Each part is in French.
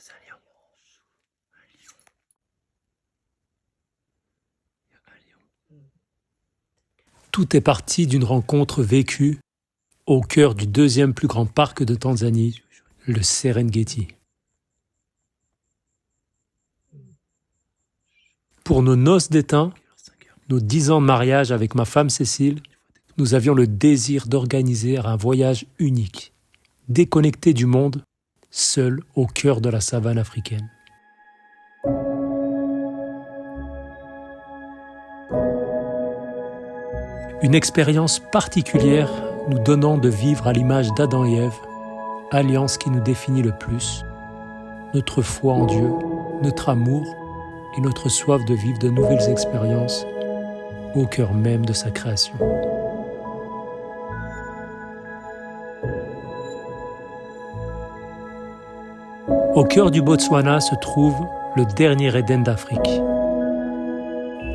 c'est un lion. Tout est parti d'une rencontre vécue au cœur du deuxième plus grand parc de Tanzanie, le Serengeti. Pour nos noces d'étain, nos 10 ans de mariage avec ma femme Cécile, nous avions le désir d'organiser un voyage unique, déconnecté du monde, seul au cœur de la savane africaine. Une expérience particulière nous donnant de vivre à l'image d'Adam et Ève, alliance qui nous définit le plus, notre foi en Dieu, notre amour et notre soif de vivre de nouvelles expériences au cœur même de sa création. Au cœur du Botswana se trouve le dernier Éden d'Afrique,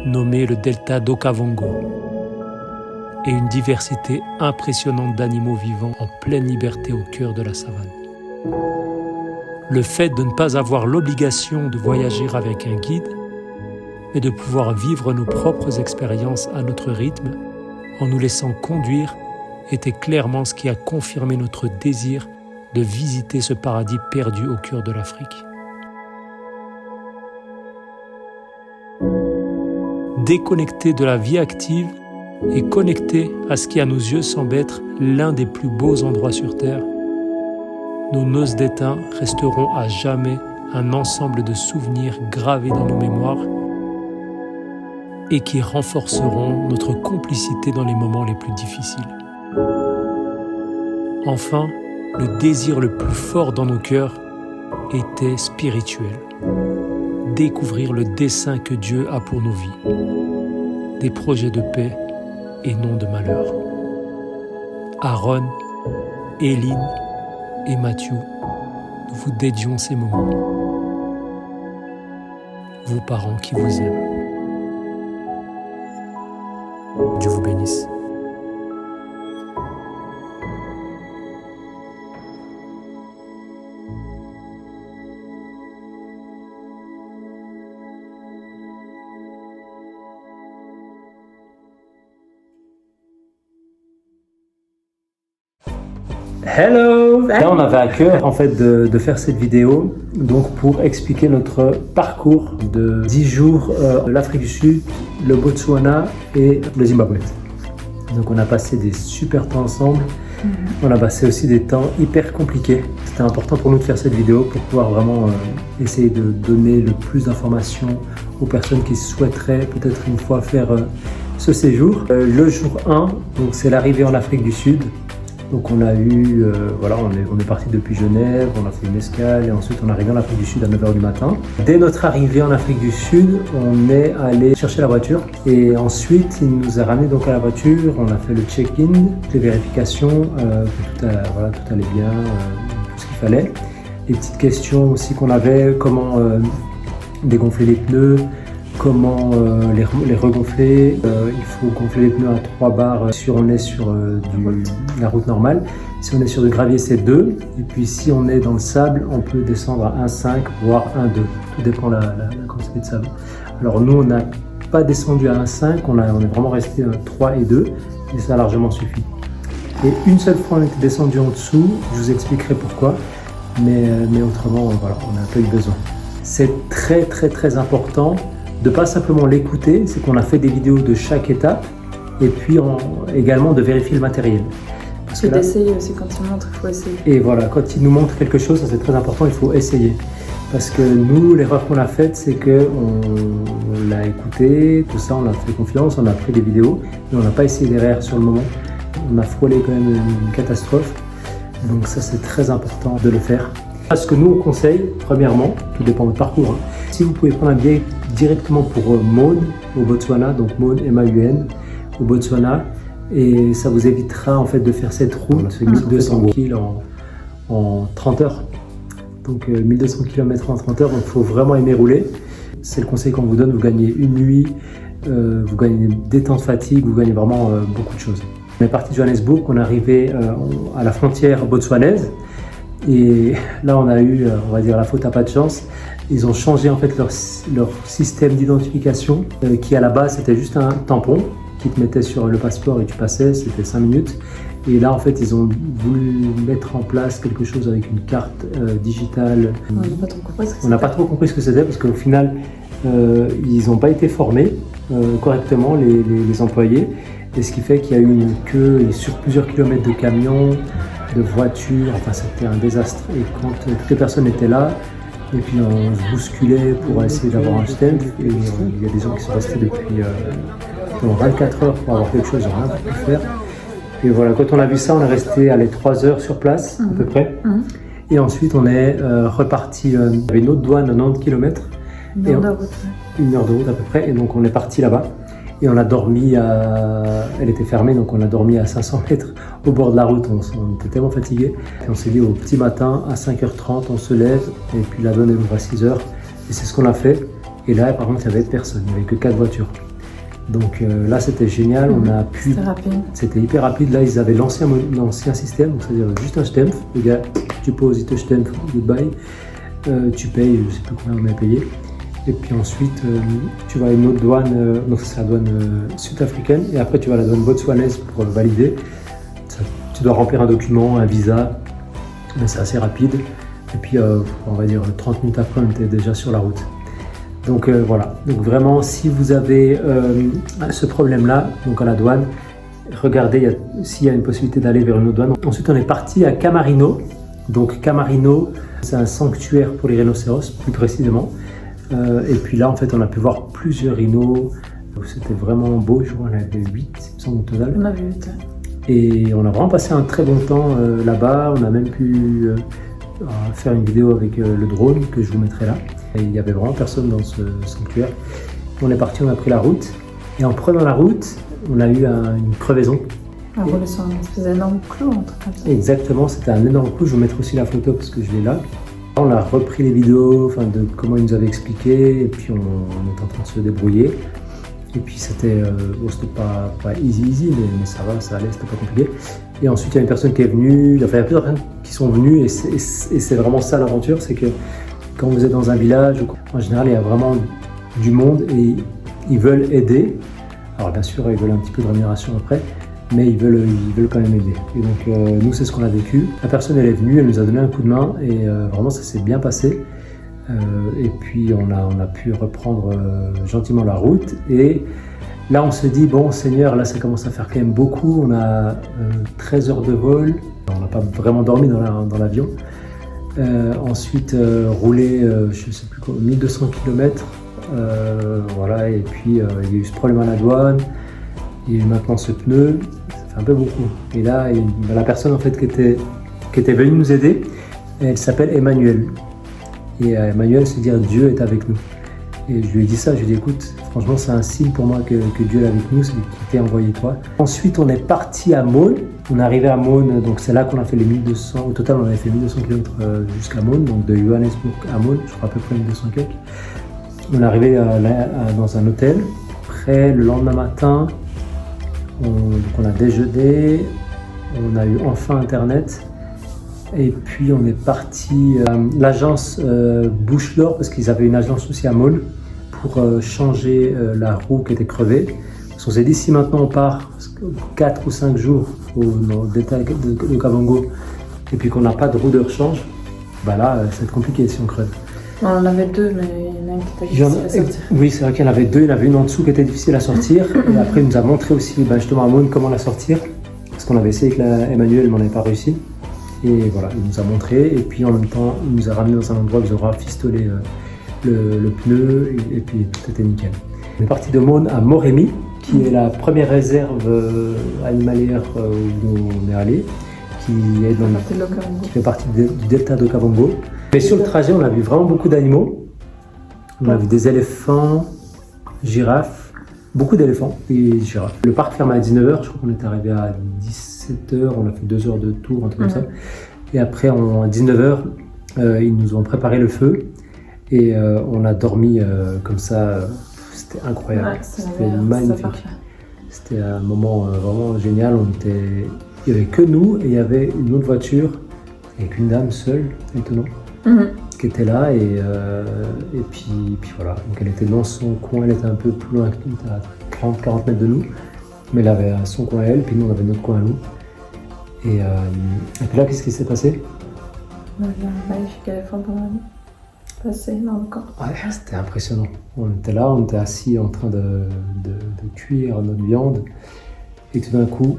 nommé le delta d'Okavango, et une diversité impressionnante d'animaux vivants en pleine liberté au cœur de la savane. Le fait de ne pas avoir l'obligation de voyager avec un guide, mais de pouvoir vivre nos propres expériences à notre rythme, en nous laissant conduire, était clairement ce qui a confirmé notre désir de visiter ce paradis perdu au cœur de l'Afrique. Déconnecté de la vie active et connecté à ce qui à nos yeux semble être l'un des plus beaux endroits sur Terre, nos noces d'étain resteront à jamais un ensemble de souvenirs gravés dans nos mémoires et qui renforceront notre complicité dans les moments les plus difficiles. Enfin, le désir le plus fort dans nos cœurs était spirituel. Découvrir le dessein que Dieu a pour nos vies. Des projets de paix et non de malheur. Aaron, Éline et Mathieu, nous vous dédions ces moments. Vos parents qui vous aiment. Dieu vous bénisse. Hello! Là, on avait à cœur en fait de faire cette vidéo donc pour expliquer notre parcours de 10 jours de l'Afrique du Sud, le Botswana et le Zimbabwe. Donc on a passé des super temps ensemble. On a passé aussi des temps hyper compliqués. C'était important pour nous de faire cette vidéo pour pouvoir vraiment essayer de donner le plus d'informations aux personnes qui souhaiteraient peut-être une fois faire ce séjour. Le jour 1, donc c'est l'arrivée en Afrique du Sud. Donc on a eu, on est parti depuis Genève, on a fait une escale et ensuite on est arrivé en Afrique du Sud à 9h du matin. Dès notre arrivée en Afrique du Sud, on est allé chercher la voiture et ensuite il nous a ramené donc à la voiture, on a fait le check-in, les vérifications, que tout allait bien, tout ce qu'il fallait. Les petites questions aussi qu'on avait, comment dégonfler les pneus, comment les regonfler. Il faut gonfler les pneus à 3 bars si on est sur la route normale. Si on est sur du gravier, c'est 2. Et puis si on est dans le sable, on peut descendre à 1,5 voire 1,2. Tout dépend de la quantité de sable. Alors nous, on n'a pas descendu à 1,5, on est vraiment resté 3 et 2 et ça a largement suffi. Et une seule fois, on était descendu en dessous, je vous expliquerai pourquoi, mais autrement, voilà, on n'a pas eu besoin. C'est très très très important de pas simplement l'écouter, c'est qu'on a fait des vidéos de chaque étape et puis également de vérifier le matériel. Parce que d'essayer aussi, quand il montre, il faut essayer. Et voilà, quand il nous montre quelque chose, ça c'est très important, il faut essayer. Parce que nous, l'erreur qu'on a faite, c'est qu'on l'a écouté, tout ça, on a fait confiance, on a pris des vidéos, mais on n'a pas essayé derrière sur le moment. On a frôlé quand même une catastrophe. Donc ça, c'est très important de le faire. Ce que nous, on conseille, premièrement, tout dépend de votre parcours, hein. Si vous pouvez prendre un billet directement pour Maun au Botswana, donc Maun, M-A-U-N, au Botswana, et ça vous évitera en fait de faire cette route, 1200 km en 30 heures. Donc 1200 km en 30 heures, donc il faut vraiment aimer rouler. C'est le conseil qu'on vous donne, vous gagnez une nuit, vous gagnez des temps de fatigue, vous gagnez vraiment beaucoup de choses. On est parti de Johannesburg, on est arrivé à la frontière botswanaise, Et là, on a eu, on va dire, la faute à pas de chance. Ils ont changé en fait leur système d'identification qui à la base c'était juste un tampon qui te mettait sur le passeport et tu passais, c'était 5 minutes. Et là en fait ils ont voulu mettre en place quelque chose avec une carte digitale. On n'a pas trop compris ce que c'était parce qu'au final ils n'ont pas été formés correctement les employés. Et ce qui fait qu'il y a eu une queue sur plusieurs kilomètres de camions, de voitures, enfin c'était un désastre. Et quand toutes les personnes étaient là, et puis on se bousculait pour essayer d'avoir un stamp. Et il y a des gens qui sont restés depuis pendant 24 heures pour avoir quelque chose, ils n'ont rien pu faire. Et voilà, quand on a vu ça, on est resté 3 heures sur place à peu près. Et ensuite on est reparti, il y avait une autre douane à 90 km. Une heure de route. Une heure de route à peu près, et donc on est parti là-bas. Et on a dormi elle était fermée, donc on a dormi à 500 mètres au bord de la route. On était tellement fatigués. Et on s'est dit au petit matin, à 5h30, on se lève, et puis la douane ouvre à 6h. Et c'est ce qu'on a fait. Et là, par contre, il n'y avait personne, il n'y avait que 4 voitures. Donc là, c'était génial. On a pu. C'était rapide. C'était hyper rapide. Là, ils avaient lancé un ancien système, donc c'est-à-dire juste un stamp. Le gars, tu poses, il te stamp, goodbye. Tu payes, je ne sais plus combien on a payé. Et puis ensuite, tu vas à une autre douane, donc c'est la douane sud-africaine, et après tu vas à la douane botswanaise pour valider. Tu dois remplir un document, un visa, mais c'est assez rapide. Et puis, on va dire 30 minutes après, on était déjà sur la route. Donc voilà. Donc vraiment, si vous avez ce problème-là, donc à la douane, regardez s'il y a une possibilité d'aller vers une autre douane. Ensuite, on est parti à Camarino. Donc Camarino, c'est un sanctuaire pour les rhinocéros, plus précisément. Et puis là, en fait, on a pu voir plusieurs rhinos. C'était vraiment beau. Je crois qu'on avait 8, il me semble, au total. On a vu 8. Et on a vraiment passé un très bon temps là-bas. On a même pu faire une vidéo avec le drone que je vous mettrai là. Et il n'y avait vraiment personne dans ce sanctuaire. On est parti, on a pris la route. Et en prenant la route, on a eu une crevaison. On a roulé sur un espèce d'énorme clou, un truc comme ça. Exactement, c'était un énorme clou. Je vais vous mettre aussi la photo parce que je l'ai là. On a repris les vidéos de comment ils nous avaient expliqué, et puis on est en train de se débrouiller. Et puis c'était pas easy, mais ça va, ça allait, c'était pas compliqué. Et ensuite il y a une personne qui est venue, enfin il y a plusieurs personnes qui sont venues, et c'est vraiment ça l'aventure, c'est que quand vous êtes dans un village, en général il y a vraiment du monde et ils veulent aider. Alors bien sûr ils veulent un petit peu de rémunération après, mais ils veulent quand même aider. Et donc nous c'est ce qu'on a vécu. La personne elle est venue, elle nous a donné un coup de main et vraiment ça s'est bien passé. Et puis on a pu reprendre gentiment la route. Et là on se dit bon Seigneur, là ça commence à faire quand même beaucoup. On a 13 heures de vol. On n'a pas vraiment dormi dans l'avion. Ensuite rouler, je ne sais plus quoi, 1200 km. Voilà, et puis il y a eu ce problème à la douane. Il y a eu maintenant ce pneu, ça fait un peu beaucoup. Et là, la personne en fait qui était venue nous aider, elle s'appelle Emmanuel. Et Emmanuel, c'est dire Dieu est avec nous. Et je lui ai dit ça, je lui ai dit écoute, franchement c'est un signe pour moi que Dieu est avec nous, c'est qu'il t'a envoyé toi. Ensuite on est parti à Mone, on est arrivé à Mone, donc c'est là qu'on a fait les 1200, au total on avait fait 1200 km jusqu'à Mone, donc de Johannesburg à Mone, je crois à peu près 1200 km. On est arrivé dans un hôtel, après le lendemain matin, on a déjeuné, on a eu enfin internet. Et puis on est parti à l'agence Bouche d'Or parce qu'ils avaient une agence aussi à Mone pour changer la roue qui était crevée. Parce qu'on s'est dit si maintenant on part 4 ou 5 jours au delta de Kavango et puis qu'on n'a pas de roue de rechange, bah là ça va être compliqué si on creve. On en avait 2 mais il y en a une qui était difficile à sortir. Oui c'est vrai qu'il y en avait 2, il y en avait une en dessous qui était difficile à sortir et après il nous a montré aussi justement à Mone comment la sortir parce qu'on avait essayé avec Emmanuel mais on n'avait pas réussi. Et voilà, il nous a montré et puis en même temps il nous a ramené dans un endroit où ils aura fistolé le pneu et puis tout était nickel. On est parti de Mone à Moremi qui est la première réserve animalière où on est allé, qui fait partie du delta de Kavango. Mais sur le trajet on a vu vraiment beaucoup d'animaux. On a vu des éléphants, girafes, beaucoup d'éléphants et girafes. Le parc ferme à 19h, je crois qu'on est arrivé à 17h, on a fait 2 heures de tour, un truc comme ça. Et après, à 19h, ils nous ont préparé le feu et on a dormi comme ça. C'était incroyable, ouais, c'était magnifique. C'était un moment vraiment génial. Il n'y avait que nous et il y avait une autre voiture avec une dame seule, étonnant, qui était là et puis voilà. Donc elle était dans son coin, elle était un peu plus loin que nous, à 30-40 mètres de nous, mais elle avait son coin à elle, puis nous on avait notre coin à nous. Et puis là, qu'est-ce qui s'est passé? Un magnifique éléphant passé dans le camp. Ouais, c'était impressionnant. On était là, on était assis en train de cuire notre viande, et tout d'un coup,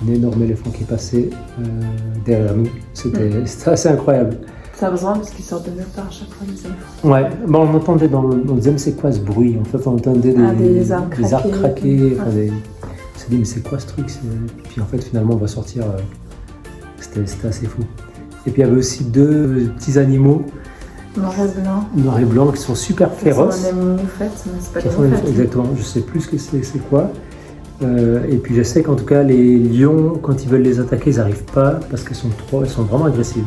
un énorme éléphant qui passait derrière nous. C'était assez incroyable. Ça a besoin parce qu'ils sortent de nulle part à chaque fois, les éléphants. Ouais, bon, on entendait on disait mais c'est quoi ce bruit? En fait, on entendait des arbres craquer. Enfin, on s'est dit mais c'est quoi ce truc? Puis en fait, finalement, on va sortir. C'était assez fou. Et puis il y avait aussi deux petits animaux. Noir et blanc, qui sont super féroces. Ce sont des moufettes, mais c'est pas des moufettes. Exactement, je sais plus ce que c'est quoi. Et puis je sais qu'en tout cas, les lions, quand ils veulent les attaquer, ils n'arrivent pas parce qu'elles sont vraiment agressives.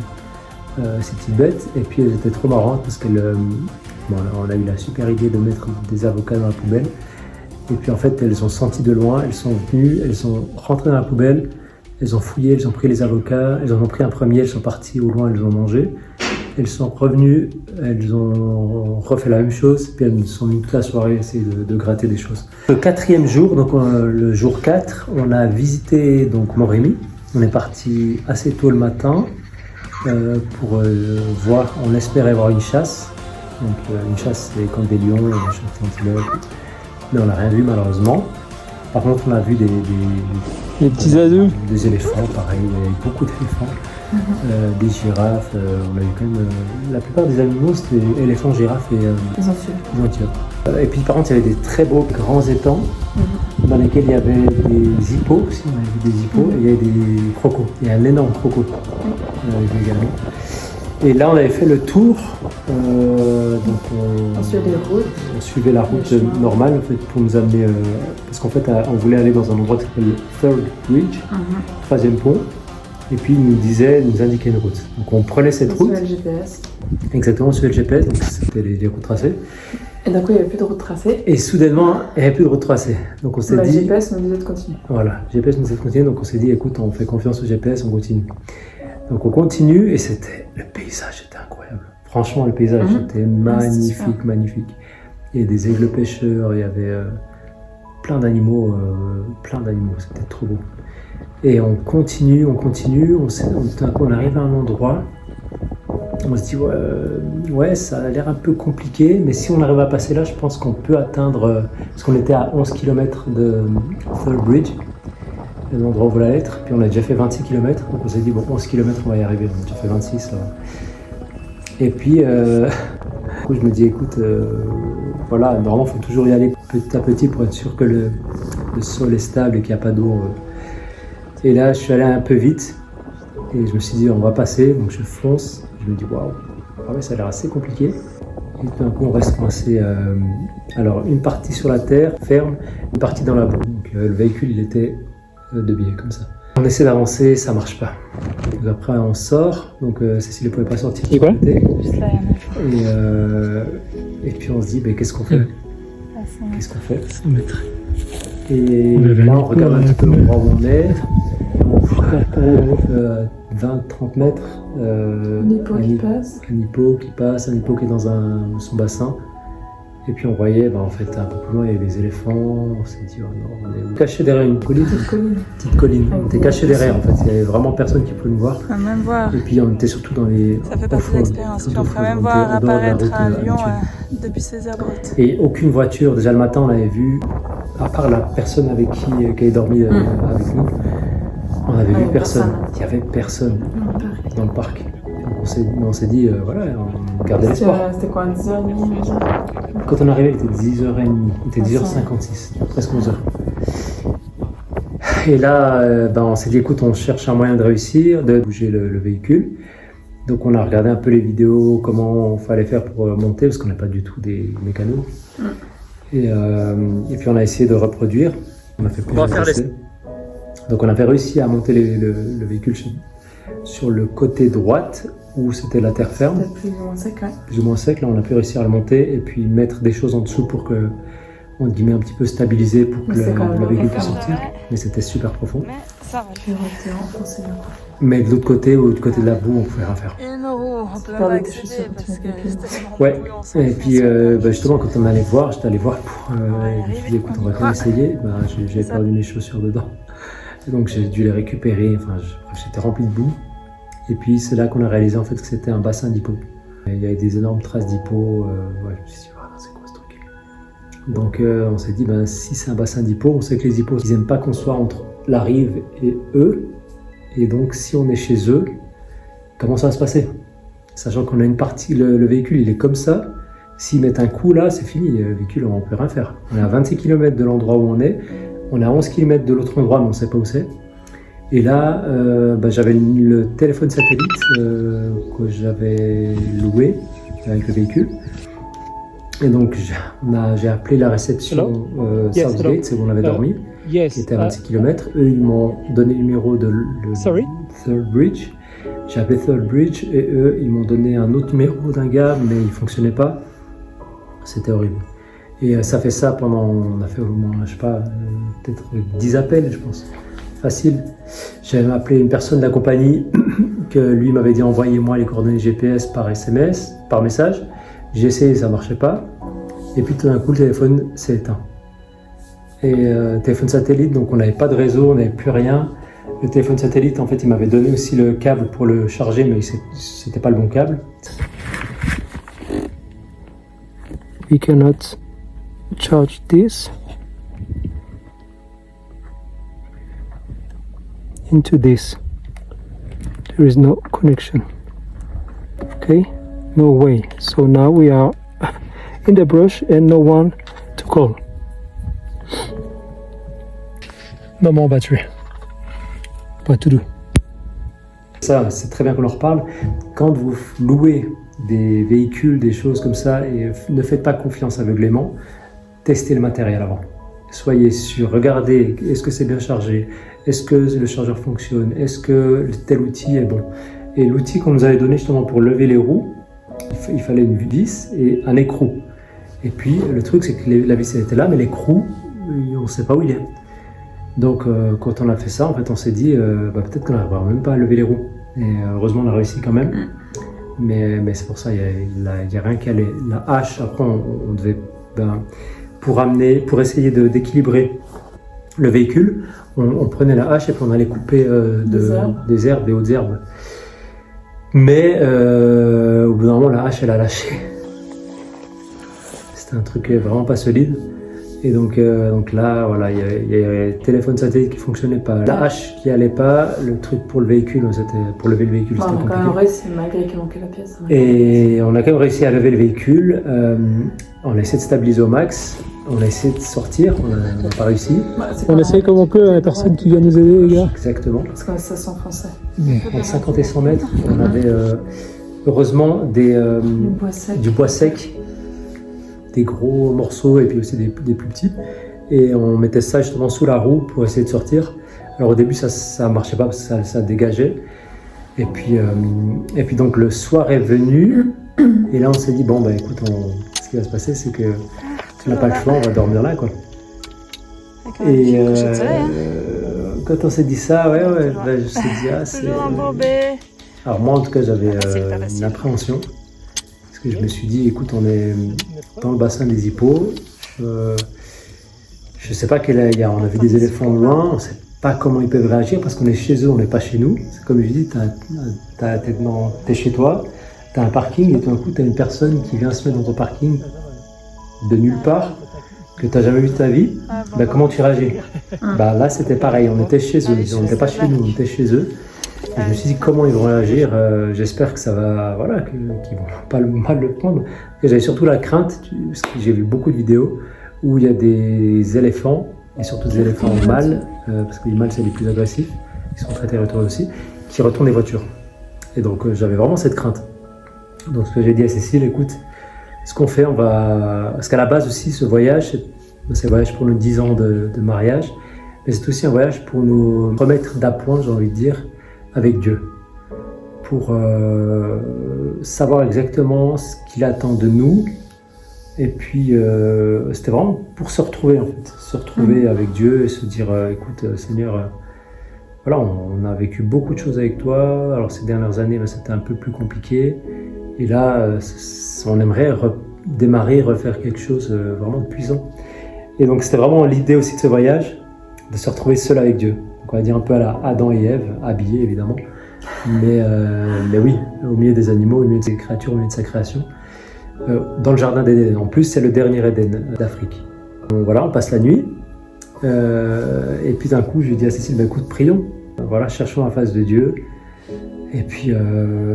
Ces petites bêtes. Et puis elles étaient trop marrantes parce on a eu la super idée de mettre des avocats dans la poubelle. Et puis en fait, elles ont senti de loin, elles sont venues, elles sont rentrées dans la poubelle, elles ont fouillé, elles ont pris les avocats, elles en ont pris un premier, elles sont parties au loin, elles ont mangé. Elles sont revenues, elles ont refait la même chose, puis elles sont venues toute la soirée essayer de gratter des choses. Le quatrième jour, donc le jour 4, on a visité donc Moremi. On est parti assez tôt le matin pour voir, on espérait voir une chasse. Donc une chasse, c'est comme des lions, une chasse d'antilope. Mais on n'a rien vu malheureusement. Par contre, on a vu Les petits oiseaux. Des éléphants, pareil, il y avait beaucoup d'éléphants. Des girafes, on a eu quand même. La plupart des animaux c'était éléphants, girafes et antilopes. Et puis par contre il y avait des très beaux grands étangs dans lesquels il y avait des hippos aussi, on avait vu des hippos, et il y avait des crocos. Il y a un énorme croco également. Et là on avait fait le tour, donc on suivait la route normale en fait, pour nous amener, parce qu'en fait on voulait aller dans un endroit qui s'appelle Third Bridge, troisième pont. Et puis il nous indiquait une route. Donc on prenait cette route. Sur le GPS. Exactement, sur le GPS, donc c'était les routes tracées. Et d'un coup il n'y avait plus de route tracée. Et soudainement, il n'y avait plus de route tracée. Donc on s'est dit. Le GPS nous disait de continuer. Voilà, le GPS nous disait de continuer, donc on s'est dit écoute, on fait confiance au GPS, on continue. Donc on continue et le paysage était incroyable. Franchement, le paysage était magnifique, magnifique. Il y avait des aigles pêcheurs, il y avait plein d'animaux, c'était trop beau. Et on continue, tout d'un coup on arrive à un endroit, on se dit ouais ça a l'air un peu compliqué, mais si on arrive à passer là, je pense qu'on peut atteindre, parce qu'on était à 11 km de Third Bridge, l'endroit où on voulait être, puis on a déjà fait 26 km, donc on s'est dit bon 11 km on va y arriver, on a déjà fait 26 là. Et puis je me dis écoute, voilà, normalement il faut toujours y aller petit à petit pour être sûr que le sol est stable et qu'il n'y a pas d'eau. Et là, je suis allé un peu vite et je me suis dit, on va passer. Donc je fonce. Je me dis, waouh, ça a l'air assez compliqué. Et tout d'un coup, on reste coincé. Alors, une partie sur la terre, ferme, une partie dans la boue. Donc le véhicule, il était de biais, comme ça. On essaie d'avancer, ça marche pas. Donc, après, on sort. Donc Cécile ne pouvait pas sortir. Et quoi? Juste là, il y en a. Et puis on se dit, mais qu'est-ce qu'on fait? Qu'est-ce qu'on fait? 100 mètres. Et là, on regarde un petit peu l'endroit où on est. On parcourt 20-30 mètres. Un hippo qui passe. Un hippo qui est dans son bassin. Et puis on voyait, en fait, un peu plus loin, il y avait des éléphants. On s'est dit, oh non, on est caché derrière une colline. Petite colline. On était caché derrière, en fait. Il n'y avait vraiment personne qui pouvait nous voir. On peut même voir. Et puis on était surtout dans les. Ça fait partie de l'expérience. On peut même voir apparaître un lion depuis ses arbres. Et aucune voiture. Déjà le matin, on avait vu, à part la personne avec qui avait dormi avec nous, on avait vu personne. Il n'y avait personne dans le parc. On s'est dit, voilà, on gardait l'espoir. C'était quoi, 10h30? Quand on est arrivé, il était 10h30, il était 10h56, presque 11h. Et là, on s'est dit, écoute, on cherche un moyen de réussir, de bouger le véhicule. Donc on a regardé un peu les vidéos, comment il fallait faire pour monter, parce qu'on n'a pas du tout des mécanos. Et puis on a essayé de reproduire. On a fait plusieurs essais. Donc on avait réussi à monter le véhicule sur le côté droite, où c'était la terre ferme. C'était plus ou moins sec, ouais. Plus ou moins sec, là on a pu réussir à le monter et puis mettre des choses en dessous pour que, on guillemets, un petit peu stabiliser pour que le véhicule puisse sortir. Mais c'était super profond. ça. Puis rester enfoncé là. Mais de l'autre côté, ou du côté de la boue, on pouvait rien faire. Une roue, on peut même Pas pas avec des accéder chaussures, parce tu que mets des c'est pieds. tellement Ouais, bouillant, ça et puis justement quand on allait voir, j'étais allé voir pour va y je me arriver. suis dit écoute on va quand même essayer, j'avais Ça. perdu mes chaussures dedans. Et donc j'ai dû les récupérer, j'étais rempli de boue. Et puis c'est là qu'on a réalisé en fait que c'était un bassin d'hippo. Il y avait des énormes traces d'hippo, ouais, je me suis dit ah, c'est quoi ce truc. Donc on s'est dit si c'est un bassin d'hippo, on sait que les hippos ils aiment pas qu'on soit entre la rive et eux. Et donc si on est chez eux, comment ça va se passer? Sachant qu'on a une partie, le véhicule il est comme ça, s'ils mettent un coup là, c'est fini, le véhicule on ne peut rien faire. On est à 26 km de l'endroit où on est à 11 km de l'autre endroit mais on ne sait pas où c'est. Et là, j'avais le téléphone satellite que j'avais loué avec le véhicule. Et donc j'ai appelé la réception Yes, Southgate, c'est où on avait dormi, Yes. qui était à 26 km. Eux ils m'ont donné le numéro de Sorry? Third Bridge. J'ai appelé Third Bridge et eux, ils m'ont donné un autre numéro d'un gars, mais il ne fonctionnait pas. C'était horrible. Et ça fait ça pendant, on a fait au moins, je sais pas, peut-être 10 appels, je pense. Facile. J'avais appelé une personne de la compagnie que lui m'avait dit envoyez-moi les coordonnées GPS par SMS, par message. J'ai essayé, ça ne marchait pas. Et puis tout d'un coup, le téléphone s'est éteint. Et téléphone satellite, donc on n'avait pas de réseau, on n'avait plus rien. Le téléphone satellite, en fait, il m'avait donné aussi le câble pour le charger, mais c'était pas le bon câble. We cannot charge this into this. There is no connection. Okay, no way. So now we are in the brush and no one to call. Maman battery. Pas to do. Ça, c'est très bien qu'on en reparle. Quand vous louez des véhicules, des choses comme ça, et ne faites pas confiance aveuglément, testez le matériel avant. Soyez sûr, regardez, est-ce que c'est bien chargé? Est-ce que le chargeur fonctionne? Est-ce que tel outil est bon? Et l'outil qu'on nous avait donné justement pour lever les roues, il fallait une vis et un écrou. Et puis le truc c'est que la vis elle était là, mais l'écrou, on ne sait pas où il est. Donc quand on a fait ça, en fait on s'est dit peut-être qu'on n'arrivera même pas à lever les roues. Et heureusement on a réussi quand même. Mais c'est pour ça, il y a rien qu'à la hache. Après on devait, pour essayer d'équilibrer le véhicule, on prenait la hache et puis on allait couper des herbes, des hautes herbes. Mais au bout d'un moment, la hache, elle a lâché. C'était un truc vraiment pas solide. Et donc là, voilà, il y avait le téléphone satellite qui fonctionnait pas, la hache qui allait pas, le truc pour le véhicule, pour lever le véhicule, c'était compliqué. On a quand même réussi, malgré qu'il manquait la pièce. Et on a quand même réussi à lever le véhicule. On a essayé de stabiliser au max. On a essayé de sortir, on n'a pas réussi. On essaye comme on peut, la personne qui vient nous aider, les gars. Exactement. Parce que ça s'enfonçait. Entre 50 et 100 mètres, on avait heureusement du bois sec, des gros morceaux et puis aussi des plus petits. Et on mettait ça justement sous la roue pour essayer de sortir. Alors au début ça marchait pas parce que ça dégageait. Et puis donc le soir est venu et là on s'est dit écoute, ce qui va se passer c'est que on n'a pas le choix, on va dormir là quoi. Et quand on s'est dit ça, je me suis dit c'est... Toujours embourbé. Alors moi en tout cas j'avais une appréhension. Parce que je me suis dit écoute on est dans le bassin des hippos. Je sais pas on a vu des éléphants loin, on sait pas comment ils peuvent réagir parce qu'on est chez eux, on n'est pas chez nous. C'est comme je dis, t'es chez toi, t'as un parking et tout d'un coup t'as une personne qui vient se mettre dans ton parking de nulle part, que tu n'as jamais vu de ta vie, comment tu réagis? Là c'était pareil, on était chez eux, on n'était pas chez nous, on était chez eux. Et je me suis dit comment ils vont réagir, j'espère que ça va, qu'ils vont pas mal le prendre. Et j'avais surtout la crainte, parce que j'ai vu beaucoup de vidéos où il y a des éléphants, et surtout des éléphants mâles, parce que les mâles c'est les plus agressifs, ils sont très territoriaux aussi, qui retournent les voitures. Et donc j'avais vraiment cette crainte. Donc ce que j'ai dit à Cécile, écoute, ce qu'on fait, parce qu'à la base aussi, ce voyage, c'est un voyage pour nos 10 ans de mariage, mais c'est aussi un voyage pour nous remettre d'appoint, j'ai envie de dire, avec Dieu. Pour savoir exactement ce qu'il attend de nous. Et puis, c'était vraiment pour se retrouver, en fait. Se retrouver avec Dieu et se dire, écoute, Seigneur, voilà, on a vécu beaucoup de choses avec toi. Alors ces dernières années, c'était un peu plus compliqué. Et là, on aimerait redémarrer, refaire quelque chose vraiment de puissant. Et donc c'était vraiment l'idée aussi de ce voyage, de se retrouver seul avec Dieu. Donc on va dire un peu à la Adam et Ève, habillés évidemment. Mais oui, au milieu des animaux, au milieu de ses créatures, au milieu de sa création. Dans le jardin d'Éden. En plus, c'est le dernier Éden d'Afrique. Donc, voilà, on passe la nuit. Et puis d'un coup, je lui dis à Cécile, écoute, prions. Voilà, cherchons la face de Dieu. Et puis,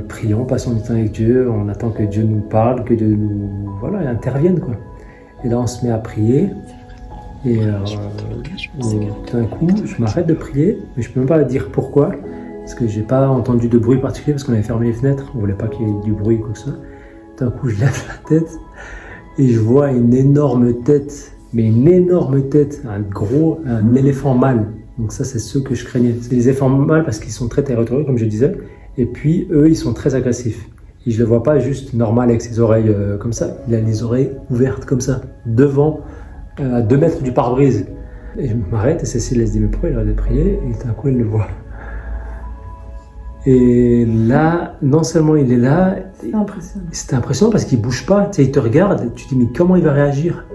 prions, passons du temps avec Dieu. On attend que Dieu nous parle, que Dieu nous intervienne, quoi. Et là, on se met à prier. Et tout d'un coup, je m'arrête de prier, mais je ne peux même pas dire pourquoi. Parce que je n'ai pas entendu de bruit particulier, parce qu'on avait fermé les fenêtres. On ne voulait pas qu'il y ait du bruit ou quoi que ce soit. D'un coup, je lève la tête et je vois une énorme tête, un éléphant mâle. Donc ça, c'est ceux que je craignais. C'est les éléphants mâles parce qu'ils sont très territoriaux, comme je disais. Et puis, eux, ils sont très agressifs. Et je ne le vois pas juste normal avec ses oreilles comme ça. Il a les oreilles ouvertes comme ça, devant, à 2 mètres du pare-brise. Et je m'arrête et Cécile, elle se dit, mais pourquoi il aurait de prier? Et d'un coup, elle le voit. Et là, non seulement il est là, c'était impressionnant parce qu'il bouge pas, tu sais, il te regarde, tu te dis mais comment il va réagir?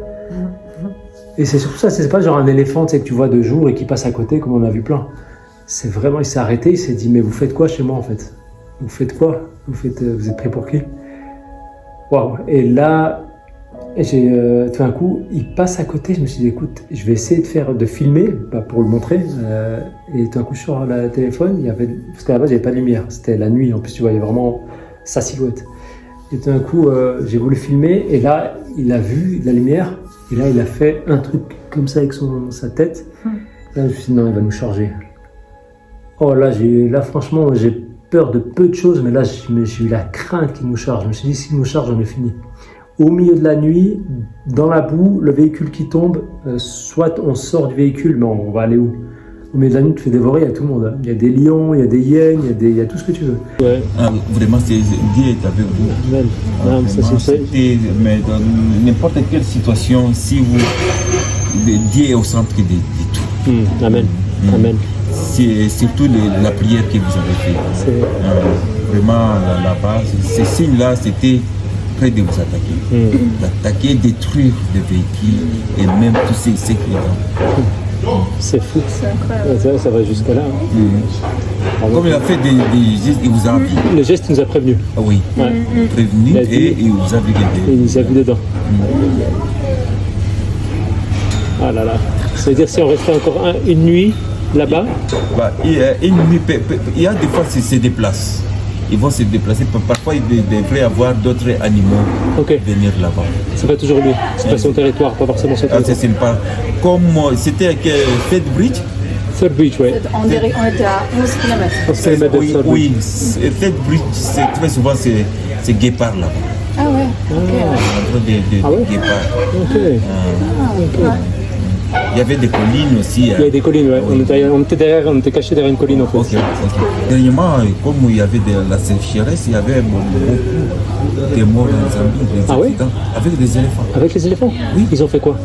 Et c'est surtout ça, c'est pas genre un éléphant, tu sais, que tu vois de jour et qui passe à côté comme on a vu plein. C'est vraiment, il s'est arrêté, il s'est dit mais vous faites quoi chez moi en fait? Vous faites quoi? Vous êtes pris pour qui? Waouh! Et là, tout d'un coup, il passe à côté, je me suis dit écoute, je vais essayer de filmer pour le montrer. Et tout d'un coup, sur le téléphone, parce qu'à la base, il n'y avait pas de lumière, c'était la nuit, en plus tu voyais vraiment sa silhouette. Et tout d'un coup, j'ai voulu filmer, et là, il a vu la lumière, et là, il a fait un truc comme ça avec sa tête. Là, je me suis dit non, il va nous charger. Oh là, franchement, j'ai peur de peu de choses, mais là, j'ai eu la crainte qu'il nous charge. Je me suis dit, s'il nous charge, on est fini. Au milieu de la nuit, dans la boue, le véhicule qui tombe, soit on sort du véhicule, mais on va aller où? Au milieu de la nuit, tu te fais dévorer, il y a tout le monde. Il y a des lions, il y a des hyènes, il y a tout ce que tu veux. Ouais. Vraiment, Dieu est avec vous. Amen. Non, ça c'est mais dans n'importe quelle situation, si Dieu est au centre de tout. Amen. Amen. C'est surtout la prière que vous avez faite. Vraiment, la base, ces signes-là, c'était près de vous attaquer. D'attaquer, détruire des véhicules et même tous ces sécurités. C'est fou. C'est incroyable. Ça va jusqu'à là. Comme il a fait des gestes, il vous a vu. Le geste il nous a prévenus. Ah oui, prévenu et il vous a vu dedans. Il nous a vu dedans. Ah là là. Ça veut dire si on restait encore une nuit là-bas? Il y a des fois qui se déplacent. Ils vont se déplacer. Parfois, il devrait y avoir d'autres animaux venir là-bas. C'est pas toujours lui. C'est pas son territoire, pas forcément son territoire. Comme c'était avec Third Bridge. Third Bridge, oui. On était à 11 km. 11 km de Third Bridge. Oui, Third Bridge, très souvent, c'est guépard là-bas. Ah ouais, ok. De guépard. Il y avait des collines aussi. Il y avait des collines, oui. On était cachés derrière une colline en fait. Dernièrement, comme il y avait de la sécheresse, il y avait beaucoup de morts en Zambie, avec des éléphants. Avec les éléphants? Oui. Ils ont fait quoi?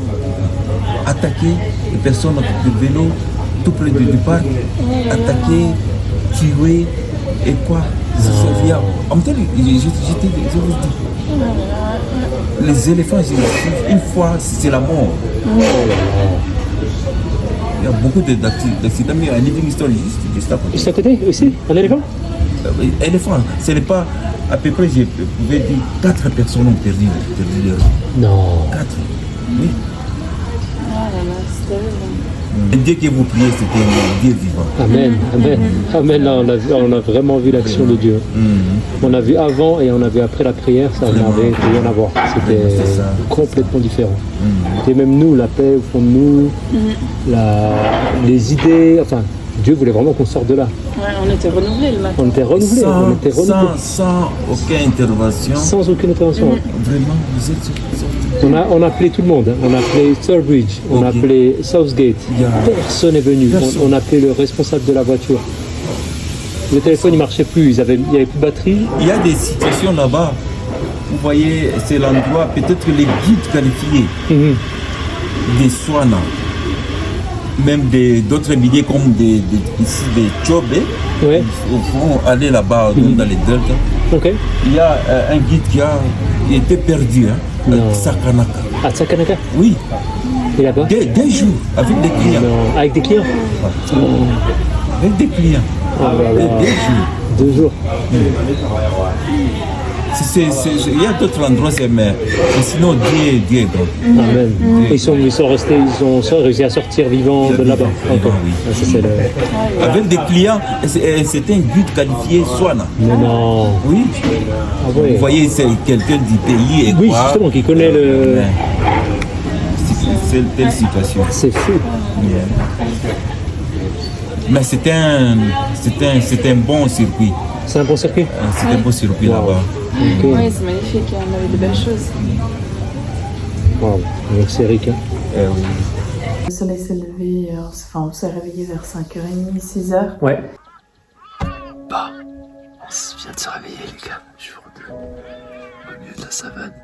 Attaquer les personnes de vélo tout près du parc, attaquer, tuer et quoi? En même temps, je vous dis, les éléphants, une fois, c'est la mort. Il y a beaucoup d'accidents, mais à Livingstone, juste à côté. Juste à côté aussi? Un éléphant? Éléphant, ce n'est pas à peu près, je pouvais dire 4 personnes ont perdu leur vie. Non. 4, oui. Ah là là, c'est terrible. Le Dieu que vous priez, c'était un Dieu vivant. Amen, amen. Amen, là on a vraiment vu l'action de Dieu. On a vu avant et on a vu après la prière, ça n'avait rien à voir. C'était complètement différent. Et même nous, la paix au fond de nous, les idées, enfin, Dieu voulait vraiment qu'on sorte de là. Ouais, on était renouvelés le matin. On était renouvelés. Sans aucune intervention. Sans aucune intervention. Vraiment, vous êtes sortis. On a appelé tout le monde. On a appelé Sturbridge, on a appelé Southgate. Personne n'est venu. On a appelé le responsable de la voiture. Le téléphone ne marchait plus, il n'y avait plus de batterie. Il y a des situations là-bas. Vous voyez, c'est l'endroit, peut-être les guides qualifiés des Swana. même d'autres milliers comme ici des Tchobes, Ouais. vont aller là-bas dans les deltas. Ok. Il y a un guide qui était perdu, Non. à Sakanaka. À Tsakanaka. Oui, Et là-bas? des jours avec des clients. Non. Avec des clients? Avec des clients. Ah, bah, bah. Des jours. 2 jours. Il y a d'autres endroits, mais sinon Dieu est grand. Amen. Ils sont restés, ils ont réussi à sortir vivants de là-bas. Vivants, Ok. oui. Ah, ça, c'est le... Avec des clients, c'était un guide qualifié Swana. Mais non. Oui. Ah ouais. Vous voyez, c'est quelqu'un du pays et Oui, quoi. justement, qui connaît le... Ouais. C'est telle situation. C'est fou. Mais c'était un bon circuit. C'est un bon circuit? C'était un bon circuit Wow. là-bas. Ok. Oui, c'est magnifique, on avait de belles choses. Wow. Donc c'est Rick, hein. Oui. Le soleil s'est levé, on s'est réveillé vers 5h30, 6h. Ouais. Bah, on vient de se réveiller les gars, jour 2, au milieu de la savane.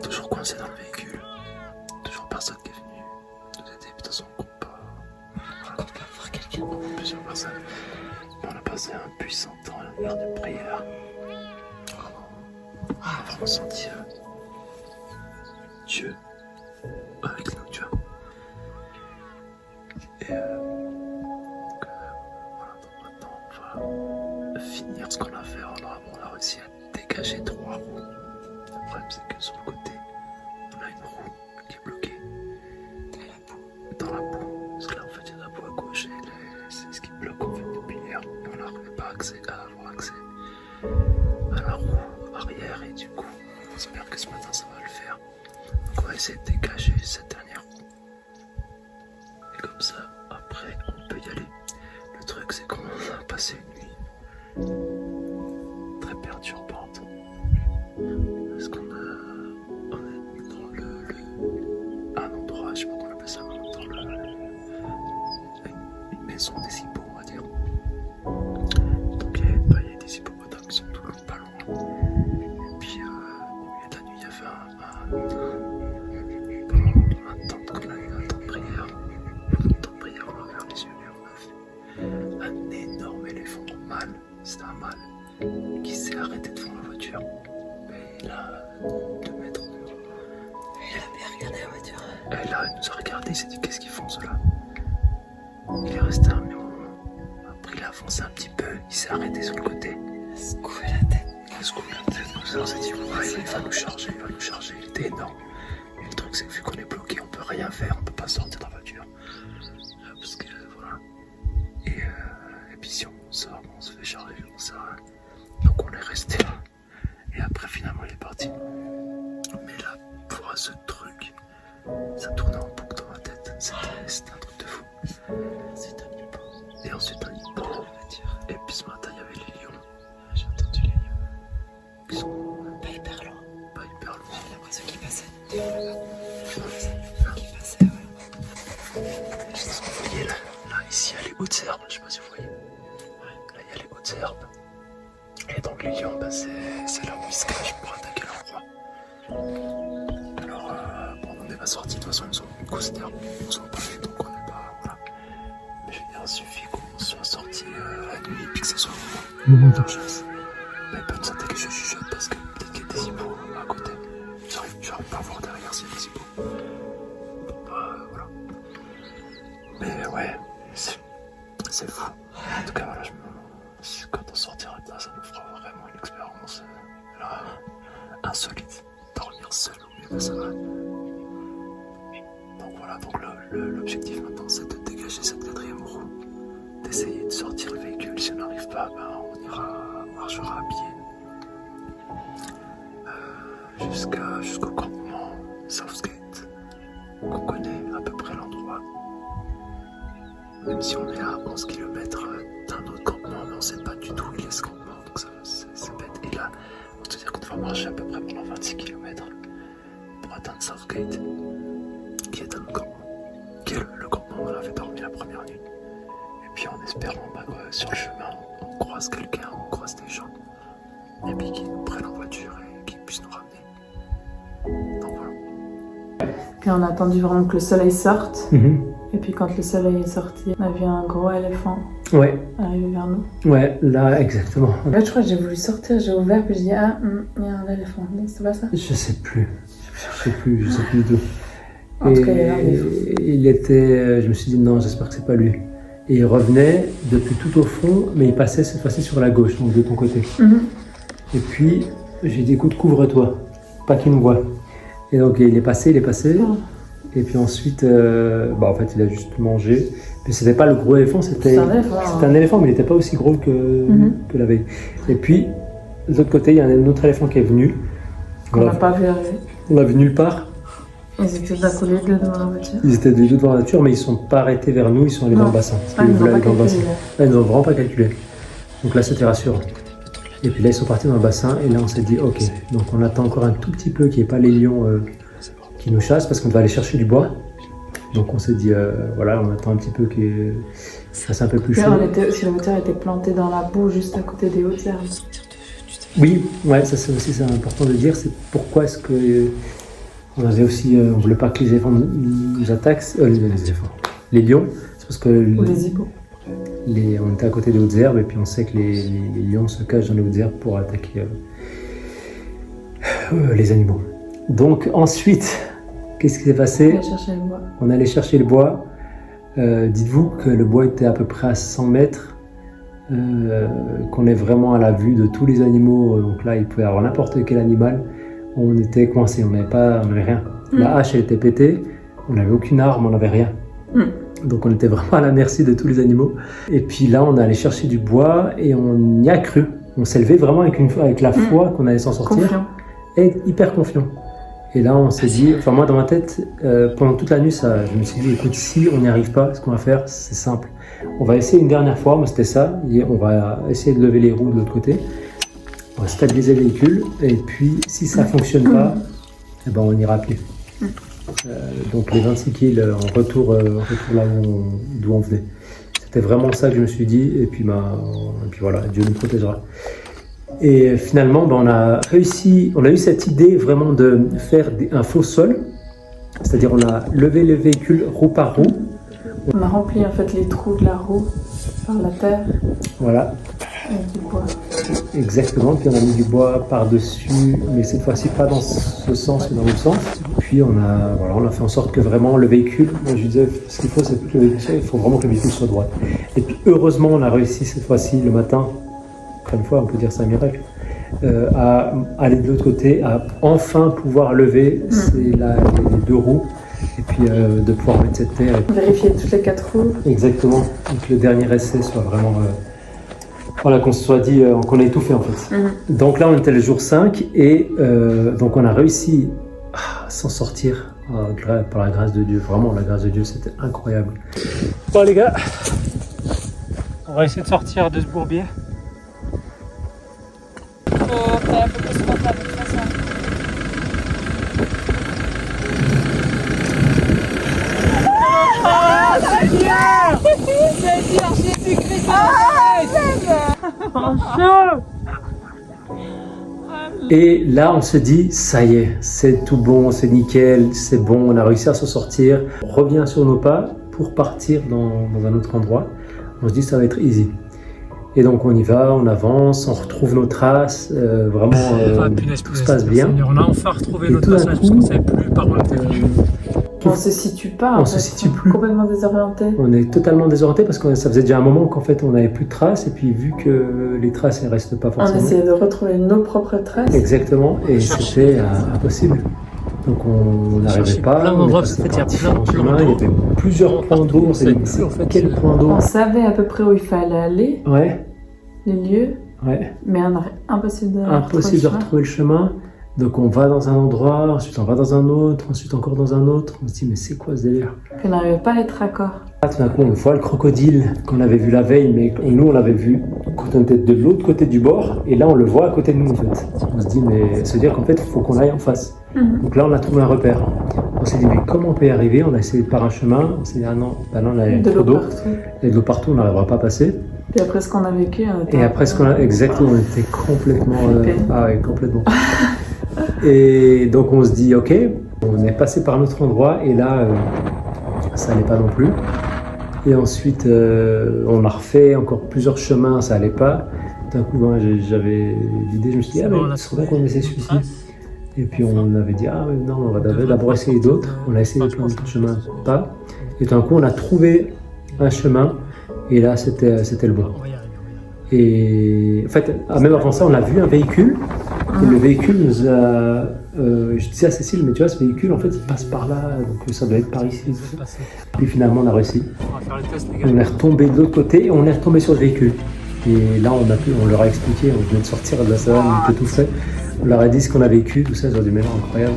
Toujours coincé dans le véhicule, toujours personne qui est venu nous aider, putain son groupe. On va voir quelqu'un, plusieurs personnes. On a passé un puissant temps à la lumière de prière. On a vraiment senti Dieu avec nous, tu vois. Et voilà, donc maintenant on va finir ce qu'on a fait. On a réussi à dégager 3 roues. Le problème c'est que sur le côté, on a une roue qui est bloquée dans la boue. Parce que là en fait il y a la boue à gauche et c'est ce qui bloque en fait depuis hier. Et on n'arrivait pas à avoir accès à la roue arrière et du coup on espère que ce matin ça va le faire. Donc on va essayer de dégager cette dernière roue. Et comme ça, après, on peut y aller. Le truc, c'est qu'on a passé une nuit très perturbante. Parce qu'on est dans un endroit, je sais pas comment on appelle ça, dans une maison des hippos, on va dire. Donc il y a des hippopotames qui sont tout le long pas loin. Et puis au milieu de la nuit, il y avait un temps qu'on a eu un temps de prière. Pendant le temps de prière, on a ouvert les yeux et on a vu un énorme éléphant mâle, c'était un mâle, qui s'est arrêté devant la voiture. Et il a 2 mètres. Il a bien regardé la voiture. Et là, il nous a regardé, il s'est dit qu'est-ce qu'ils font ceux-là. Il est resté un moment. Après, il a avancé un petit peu, il s'est arrêté sur le côté. Il a secoué la tête. Comme ça, on s'est dit, ouais, il va nous charger, il était énorme. Et le truc, c'est que vu qu'on est bloqué, on peut rien faire, on peut pas sortir de la voiture. Parce que, voilà. Et puis si on sort, on se fait charger, on sort. Donc on est resté là. Et après, finalement, il est parti. Mais là, pour ce truc, ça tournait en boucle dans ma tête. C'était un truc de fou. Et ensuite un hippo. Et puis ce matin, il y avait les lions. J'ai entendu les lions. Qui sont pas hyper loin. J'ai l'impression qu'ils passaient. Qui passaient, ouais. Je sais pas si vous voyez là, ici, il y a les hautes herbes. Je sais pas si vous voyez. Là, il y a les hautes herbes. Et donc les lions, bah, c'est là où ils se cachent pour attaquer leur roi. Alors, bon, on n'est pas sortis. De toute façon, ils ont une cause d'herbe. Ils nous ont parlé, donc on n'est pas. Voilà. Mais je veux dire, il suffit qu'on soit sortis la nuit et puis que ça soit le moment de chasse. Mais pas de santé que je chuchote parce que peut-être qu'il y a des hippos à côté. J'arrive pas à voir derrière s'il y a des hippos. Donc, bah, voilà. Mais ouais, c'est fou. En tout cas, voilà, quand on sortira de là, ça nous fera vraiment une expérience insolite. Dormir seul au milieu de la savane. Donc voilà, donc l'objectif maintenant, c'est de dégager cette 4e roue, d'essayer de sortir le véhicule. Si on n'arrive pas, ben, on marchera à pied jusqu'au campement Southgate, qu'on connaît à peu près l'endroit. Même si on est à 11 km d'un autre campement, mais on ne sait pas du tout où il est ce campement, donc c'est bête. Et là, on peut dire qu'on doit marcher à peu près pendant 26 km pour atteindre Southgate, qui est un autre campement, qui est le campement où on avait dormi la première nuit. Et puis en espérant sur le chemin, on croise quelqu'un, on croise des gens, et puis qui nous prennent en voiture et qui puissent nous ramener. Donc voilà. Puis on a attendu vraiment que le soleil sorte. Mhm. Et puis quand le soleil est sorti, on a vu un gros éléphant Ouais, arriver vers nous. ouais, là, exactement. Là, je crois que j'ai voulu sortir, j'ai ouvert, puis je dis ah, il y a un éléphant. Non, c'est pas ça. Je sais plus du tout. En tout cas, il y a l'air des fous. Il était, je me suis dit non, j'espère que c'est pas lui. Et il revenait depuis tout au fond, mais il passait cette fois-ci sur la gauche, donc de ton côté. Mhm. Et puis, j'ai dit écoute, couvre-toi, pas qu'il nous voit. Et donc il est passé. Oh. Et puis ensuite, en fait, il a juste mangé. Mais c'était pas le gros éléphant, c'était un éléphant, mais il n'était pas aussi gros que la veille. Et puis, de l'autre côté, il y a un autre éléphant qui est venu. On l'a pas vu arriver. On l'a vu nulle part. Ils étaient d'accord les deux devant la voiture. Ils étaient les deux devant la voiture, mais ils ne sont pas arrêtés vers nous, ils sont allés dans le bassin. Ah, ils n'ont pas calculé. Là, ils n'ont vraiment pas calculé. Donc là, c'était rassurant. Et puis là, ils sont partis dans le bassin, et là, on s'est dit, ok, donc on attend encore un tout petit peu qu'il n'y ait pas les lions qui nous chassent, parce qu'on va aller chercher du bois. Donc on s'est dit, voilà, on attend un petit peu qu'il fasse un peu plus chaud. Si la voiture était plantée dans la boue, juste à côté des hautes herbes. Oui, ouais, ça c'est aussi important de dire, c'est pourquoi est-ce que on avait aussi, on voulait pas que les éléphants nous attaquent, les lions, c'est parce que Ou les hippos. on était à côté des hautes herbes et puis on sait que les lions se cachent dans les hautes herbes pour attaquer les animaux. Donc ensuite, qu'est-ce qui s'est passé? On allait chercher le bois. Dites-vous que le bois était à peu près à 100 mètres, qu'on est vraiment à la vue de tous les animaux. Donc là, il pouvait y avoir n'importe quel animal. On était coincés, on n'avait rien. La hache, elle était pétée, on n'avait aucune arme, on n'avait rien. Donc on était vraiment à la merci de tous les animaux. Et puis là, on allait chercher du bois et on y a cru. On s'est levé vraiment avec la foi qu'on allait s'en sortir. Confiant. Et hyper confiant. Et là, on s'est dit, enfin moi dans ma tête, pendant toute la nuit, je me suis dit, écoute, si on n'y arrive pas, ce qu'on va faire, c'est simple. On va essayer une dernière fois, moi c'était ça, et on va essayer de lever les roues de l'autre côté. On va stabiliser le véhicule, et puis si ça ne fonctionne pas, eh ben, on ira à pied. Donc les 26 kills en retour là d'où on venait. C'était vraiment ça que je me suis dit, et puis voilà, Dieu nous protégera. Et finalement, on a eu cette idée vraiment de faire un faux sol, c'est-à-dire on a levé le véhicule roue par roue. On a rempli en fait les trous de la roue par la terre. Voilà. Avec du bois. Exactement, puis on a mis du bois par-dessus, mais cette fois-ci pas dans ce sens, mais dans l'autre sens. Puis on a fait en sorte que vraiment le véhicule, moi je disais, ce qu'il faut c'est plus que le véhicule, il faut vraiment que le véhicule soit droit. Et puis heureusement on a réussi cette fois-ci le matin, encore une fois on peut dire c'est un miracle, à aller de l'autre côté, à enfin pouvoir lever les deux roues. Et puis de pouvoir mettre cette terre. Vérifier toutes les 4 roues. Exactement, et que le dernier essai soit vraiment... voilà, qu'on se soit dit, qu'on ait tout fait en fait. Donc là on était le jour 5 et donc on a réussi à s'en sortir par la grâce de Dieu. Vraiment la grâce de Dieu, c'était incroyable. Bon les gars, on va essayer de sortir de ce bourbier. Faut faire un peu plus spontané de toute façon. Et là, on se dit, ça y est, c'est tout bon, c'est nickel, c'est bon, on a réussi à s'en sortir. On revient sur nos pas pour partir dans un autre endroit. On se dit, ça va être easy. Et donc, on y va, on avance, on retrouve nos traces, vraiment, tout se passe bien. On a enfin retrouvé notre passage, parce qu'on ne savait plus par où on était venu. On se situe pas. On se situe plus. Complètement désorienté. On est totalement désorienté parce que ça faisait déjà un moment qu'en fait on n'avait plus de traces et puis vu que les traces elles restent pas forcément. On essayait de retrouver nos propres traces. Exactement, et c'était impossible. Donc on n'arrivait pas. Plein d'endroits, il y a plein de chemins. Il y avait plusieurs points d'eau. On s'est dit quel point d'eau. On savait à peu près où il fallait aller. Ouais. Les lieux. Ouais. Mais impossible de retrouver le chemin. Donc on va dans un endroit, ensuite on va dans un autre, ensuite encore dans un autre. On se dit mais c'est quoi ce délire? On n'arrivait pas à être raccord. Là, tout d'un coup on voit le crocodile qu'on avait vu la veille, mais nous on l'avait vu quand on était de l'autre côté du bord, et là on le voit à côté de nous en fait. On se dit mais ça veut dire qu'en fait il faut qu'on aille en face. Donc là on a trouvé un repère. On s'est dit mais comment on peut y arriver? On a essayé par un chemin, on s'est dit ah non, bah non, on a trop d'eau. Il y a de l'eau partout, on n'arrivera pas à passer. Et après ce qu'on a vécu, exactement, on était complètement... complètement. Et donc on se dit ok, On est passé par un autre endroit et là, ça n'allait pas non plus. Et ensuite, on a refait encore plusieurs chemins, ça n'allait pas. D'un coup, j'avais l'idée, je me suis dit, mais c'est bon qu'on essaie celui-ci. Et puis on avait dit, non, on va d'abord essayer d'autres. On a essayé plein de chemins, pas. Et d'un coup, on a trouvé un chemin et là, c'était le bon. Et en fait, même avant ça, on a vu un véhicule. Et le véhicule nous a... je disais à Cécile, mais tu vois, ce véhicule, en fait, il passe par là, donc ça doit être par ici. Puis finalement, on a réussi. On est retombé de l'autre côté et on est retombé sur le véhicule. Et là, on leur a expliqué, on venait de sortir de la savane, on était tout fait. On leur a dit ce qu'on a vécu, tout ça, ils ont dit, mais non, incroyable.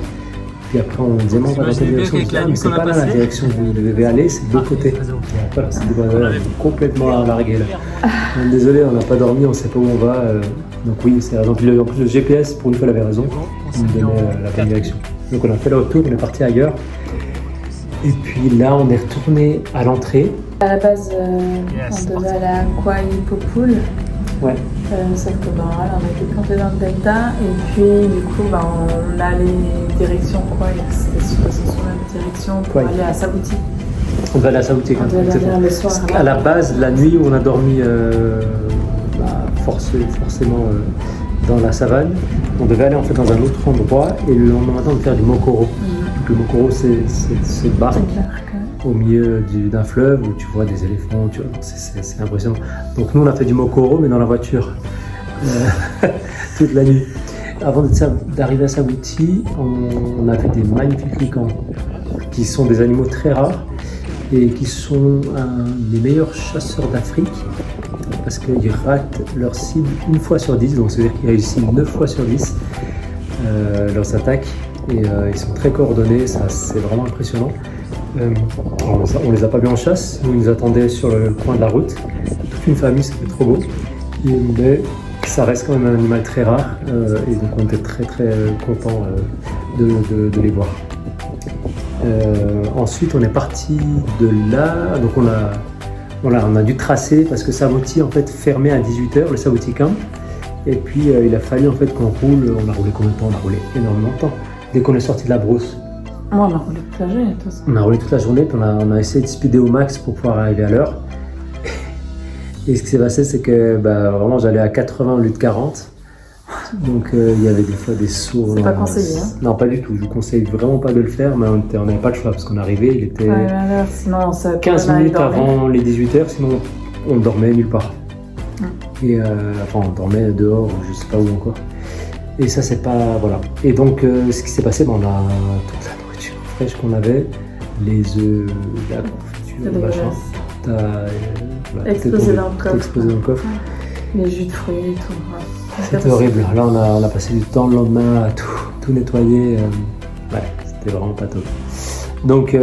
Puis après, on disait, on va dans cette direction. Mais c'est pas là la direction où vous devez aller, c'est de l'autre côté. Voilà, c'est complètement largué là. Désolé, on n'a pas dormi, on ne sait pas où on va. Donc oui, c'est raison. Puis en plus, le GPS, pour une fois, il avait raison. Il nous donnait la bonne direction. Donc on a fait le retour, on est parti ailleurs. Et puis là, on est retourné à l'entrée. À la base, on devait aller à Kouai Popul. Ouais. Sauf que voilà, on a été planté dans le delta. Et puis, du coup, on a les directions Kouai. C'est sur la direction pour aller à Sabouti. On va aller à Sabouti quand même. Le soir. À la base, la nuit où on a dormi forcément dans la savane, on devait aller en fait dans un autre endroit et le lendemain matin on devait faire du Mokoro. Donc, le Mokoro c'est une barque au milieu d'un fleuve où tu vois des éléphants, tu vois, c'est impressionnant. Donc nous on a fait du Mokoro mais dans la voiture toute la nuit. Avant d'arriver à Sabouti, on a vu des magnifiques licans qui sont des animaux très rares et qui sont les meilleurs chasseurs d'Afrique parce qu'ils ratent leur cible une fois sur 10, donc ça veut dire qu'ils réussissent 9 fois sur 10 leurs attaques et ils sont très coordonnés, ça c'est vraiment impressionnant. On les a pas vus en chasse, ils nous attendaient sur le coin de la route, toute une famille, c'était trop beau, mais ça reste quand même un animal très rare et donc on était très très contents de les voir. Ensuite on est parti de là, donc on a dû tracer parce que Sabouti en fait fermait à 18h, le Sabouti Camp, et puis il a fallu en fait qu'on roule, on a roulé combien de temps? On a roulé énormément de temps, dès qu'on est sorti de la brousse. Moi on a roulé toute la journée, de toute façon. On a roulé toute la journée, puis on a essayé de speeder au max pour pouvoir arriver à l'heure. Et ce qui s'est passé, c'est que vraiment j'allais à 80 au lieu de 40. Donc il y avait des fois des sauts. C'est pas conseillé. Hein. Non, pas du tout. Je vous conseille vraiment pas de le faire, mais on n'avait pas le choix parce qu'on arrivait, il était sinon, 15 minutes avant les 18h, sinon on dormait nulle part. Et on dormait dehors, je sais pas où encore. Et ça, c'est pas. Voilà. Et donc ce qui s'est passé, on a toute la nourriture fraîche qu'on avait, les œufs, la confiture, le machin. Explosé dans le coffre. Les jus de fruits et tout. Ouais. C'était horrible. Là, on a passé du temps le lendemain à tout nettoyer. C'était vraiment pas top. Donc,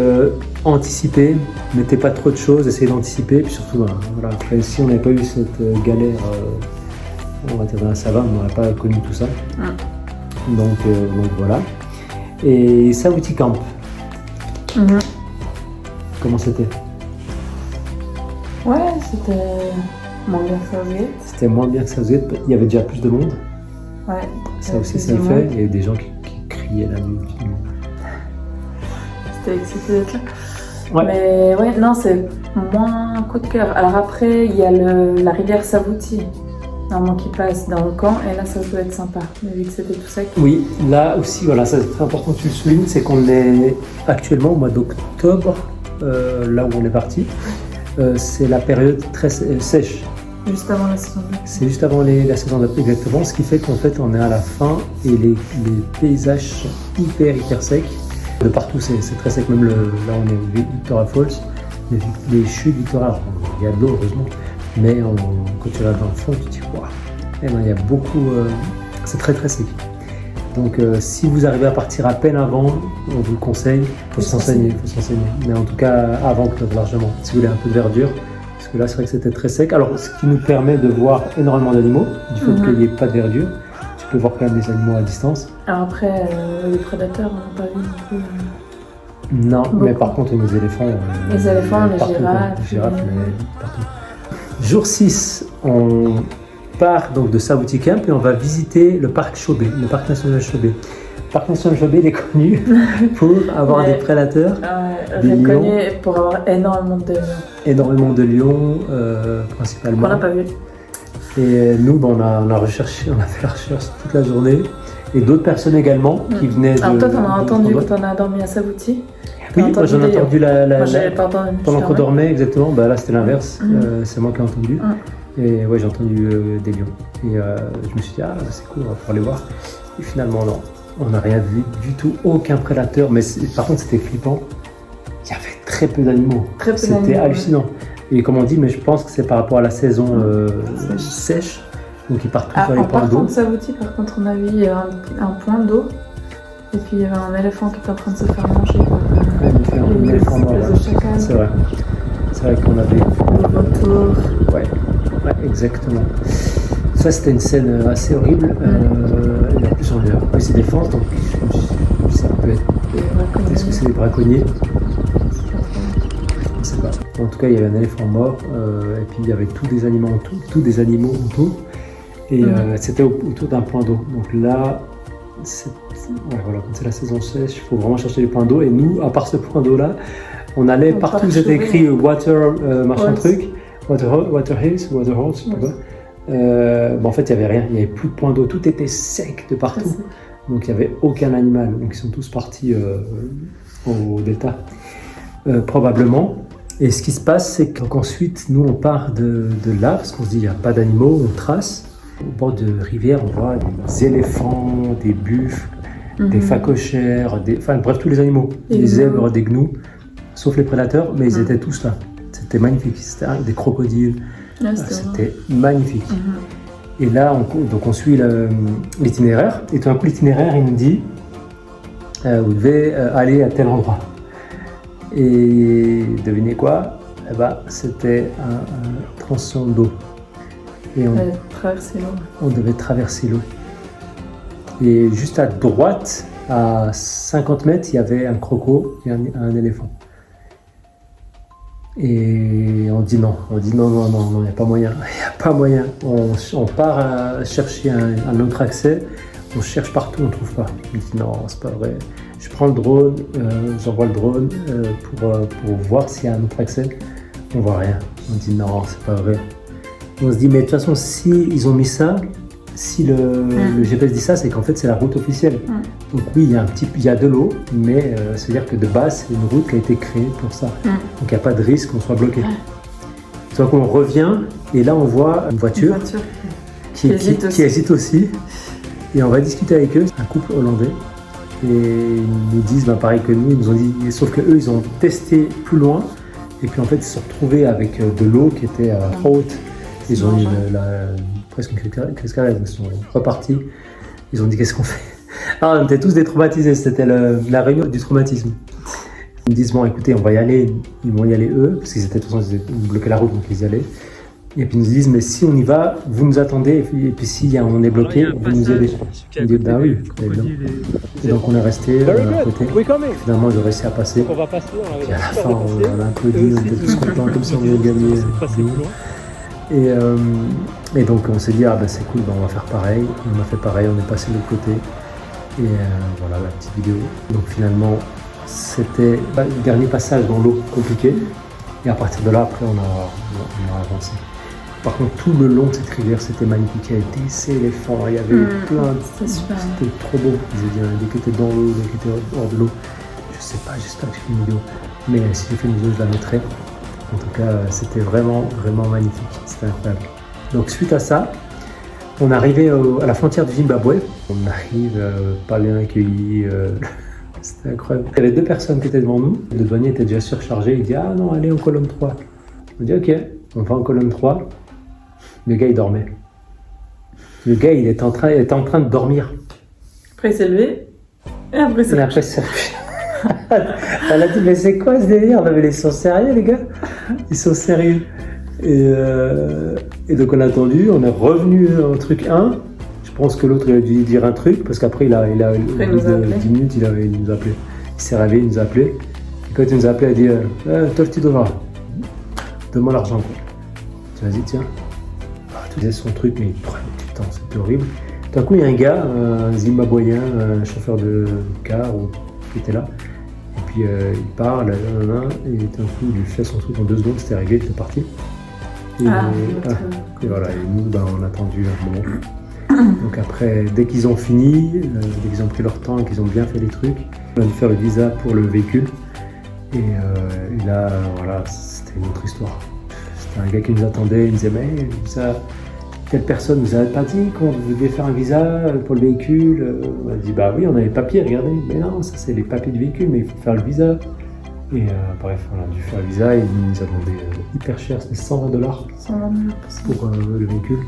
anticipez, mettez pas trop de choses, essayez d'anticiper. Puis surtout, après, si on n'avait pas eu cette galère, on va dire dans la savane, on n'aurait pas connu tout ça. Donc voilà. Et Sabouti Camp. Comment c'était? Ouais, c'était moins bien que Southgate. C'était moins bien que Southgate, il y avait déjà plus de monde. Ouais. Ça aussi, ça le fait. Il y a eu des gens qui criaient la nuit. C'était excité d'être là. Ouais. Mais ouais, non, c'est moins un coup de cœur. Alors après, il y a la rivière Sabouti, normalement qui passe dans le camp, et là, ça doit être sympa, mais vu que c'était tout sec. Oui, là aussi, voilà, ça c'est très important que tu le soulignes, c'est qu'on est actuellement au mois d'octobre, là où on est parti. C'est la période très sèche. Juste avant la saison de pluie. C'est juste avant la saison de pluie, exactement. Ce qui fait qu'en fait, on est à la fin et les paysages sont hyper secs. De partout, c'est très sec. Même là, on est au Victoria Falls. Les chutes Victoria, il y a de l'eau, heureusement. Mais quand tu regardes dans le fond, tu te dis, waouh, il y a beaucoup. C'est très sec. Donc, si vous arrivez à partir à peine avant, on vous le conseille. Il faut s'enseigner. Mais en tout cas, avant, peut-être largement. Si vous voulez un peu de verdure. Parce que là, c'est vrai que c'était très sec. Alors, ce qui nous permet de voir énormément d'animaux, du fait qu'il n'y ait pas de verdure. Tu peux voir quand même des animaux à distance. Alors après, les prédateurs, on n'a pas vu non plus. Non, beaucoup. Mais par contre, les éléphants. Les éléphants, les partout, girafes. Partout. Jour 6, on part donc de Sabouti Camp et on va visiter le parc Chobe, le parc national Chobe. Par contre, Son Jobé, il est connu pour avoir des prédateurs, des lions. Connu pour avoir énormément de lions. Énormément de lions, principalement. On n'a pas vu. Et nous, on a fait la recherche toute la journée. Et d'autres personnes également qui venaient de... Alors toi, t'en as entendu quand t'en as dormi à Savouti? Oui, moi j'en ai entendu pendant qu'on dormait. dormait, exactement. Bah, là, c'était l'inverse. C'est moi qui ai entendu. Et ouais, j'ai entendu des lions. Et je me suis dit, c'est cool, on va pouvoir les voir. Et finalement, non. On n'a rien vu du tout, aucun prédateur. Mais par contre, c'était flippant. Il y avait très peu d'animaux. C'était hallucinant. Et comme on dit, mais je pense que c'est par rapport à la saison sèche. Donc ils partent tous dans les points d'eau. En partant de Savouti, par contre, on a vu un point d'eau. Et puis il y avait un éléphant qui était en train de se faire manger. Un éléphant mort. C'est vrai. C'est vrai qu'on avait... Le retour. Ouais, exactement. Ça, c'était une scène assez horrible. Et en plus, on a pris ses défenses, donc ça peut être... Est-ce que c'est des braconniers? Je ne sais pas. En tout cas, il y avait un éléphant mort, et puis il y avait tous des animaux autour. Et c'était autour d'un point d'eau. Donc là, voilà, quand c'est la saison sèche, il faut vraiment chercher les points d'eau. Et nous, à part ce point d'eau-là, on allait partout où c'était écrit water, machin truc, water hills, water holes, je sais pas quoi. En fait, il n'y avait rien, il n'y avait plus de point d'eau, tout était sec de partout. Donc il n'y avait aucun animal. Donc ils sont tous partis au delta, probablement. Et ce qui se passe, c'est qu'ensuite, nous, on part de là, parce qu'on se dit, il n'y a pas d'animaux, on trace. Au bord de rivière, on voit des éléphants, des buffles, des phacochères, bref, tous les animaux, des zèbres, des gnous, sauf les prédateurs, mais ils étaient tous là. C'était magnifique, c'était des crocodiles, c'était magnifique. Et là, on suit l'itinéraire, et tout d'un coup, l'itinéraire, il nous dit, vous devez aller à tel endroit. Et devinez quoi? C'était un tronçon d'eau. Et on devait traverser l'eau. Et juste à droite, à 50 mètres, il y avait un croco et un éléphant. Et on dit non, il n'y a pas moyen, On part chercher un autre accès, on cherche partout, on ne trouve pas. On dit non, c'est pas vrai. Je prends le drone, j'envoie le drone pour voir s'il y a un autre accès. On voit rien. On dit non, c'est pas vrai. On se dit mais de toute façon, si ils ont mis ça, si le GPS dit ça, c'est qu'en fait c'est la route officielle. Donc oui, il y a de l'eau, mais c'est-à-dire que de base c'est une route qui a été créée pour ça. Donc il n'y a pas de risque qu'on soit bloqué. Donc on revient et là on voit une voiture qui hésite aussi. Et on va discuter avec eux, un couple hollandais. Et ils nous disent pareil que nous, ils nous ont dit, sauf que eux ils ont testé plus loin. Et puis en fait ils se sont retrouvés avec de l'eau qui était trop haute. Ils ont eu presque une crise cardiaque, ils sont repartis. Ils ont dit qu'est-ce qu'on fait? On était tous détraumatisés, c'était la réunion du traumatisme. Ils me disent bon écoutez, on va y aller, ils vont y aller eux, parce qu'ils étaient tous ils bloquaient la route donc ils y allaient. Et puis ils nous disent mais si on y va, vous nous attendez, et puis si on est bloqué, vous nous aidez. Ils disent bah oui, évidemment. Et donc on est resté à côté. Finalement ils ont réussi à passer. Et à la fin on a un peu dit, on était tous contents comme si on avait gagné. Et donc on s'est dit c'est cool, on va faire pareil. On a fait pareil, on est passé de l'autre côté. Et voilà la petite vidéo. Donc finalement c'était le dernier passage dans l'eau compliqué. Et à partir de là après on a avancé. Par contre tout le long de cette rivière c'était magnifique. Il y avait des éléphants, il y avait plein de... C'était trop beau. J'ai dit des qui étaient dans l'eau, des qui étaient hors de l'eau. Je sais pas, j'espère que j'ai fait une vidéo. Mais si j'ai fait une vidéo je la mettrai. En tout cas, c'était vraiment, vraiment magnifique. C'était incroyable. Donc, suite à ça, on est arrivé à la frontière du Zimbabwe. On arrive, pas bien accueillis. C'était incroyable. Il y avait 2 personnes qui étaient devant nous. Le douanier était déjà surchargé. Il dit ah non, allez en colonne 3. On dit ok, on va en colonne 3. Le gars, il dormait. Le gars, il était en train de dormir. Après, il s'est levé. Et après, il s'est Elle a dit mais c'est quoi ce délire? Mais ils sont sérieux les gars? Ils sont sérieux. Et donc on a attendu, on est revenu au truc 1. Je pense que l'autre il a dû dire un truc parce qu'après il a au bout de 10 minutes il nous a appelé. Il s'est réveillé, il nous a appelé. Et quand il nous a appelé, il a dit toi tu devras. Donne-moi l'argent quoi. Tu vas-y tiens. Tout faisait son truc mais il prenait du temps, c'était horrible. Tout d'un coup, il y a un gars, un Zimbabwéen, un chauffeur de car qui était là. Et puis il parle, et tout d'un coup, il lui fait son truc en 2 secondes, c'était réglé, il était parti. Et voilà, et nous, on a attendu un moment. Donc après, dès qu'ils ont fini, dès qu'ils ont pris leur temps et qu'ils ont bien fait les trucs, on a dû faire le visa pour le véhicule. Et là, voilà, c'était une autre histoire. C'était un gars qui nous attendait, il nous disait, mais telle personne vous avait pas dit qu'on devait faire un visa pour le véhicule. On a dit, bah oui, on a les papiers, regardez. Mais non, ça c'est les papiers du véhicule, mais il faut faire le visa. Et bref, on a dû faire le visa et il nous a demandé hyper cher, c'était $120 pour le véhicule.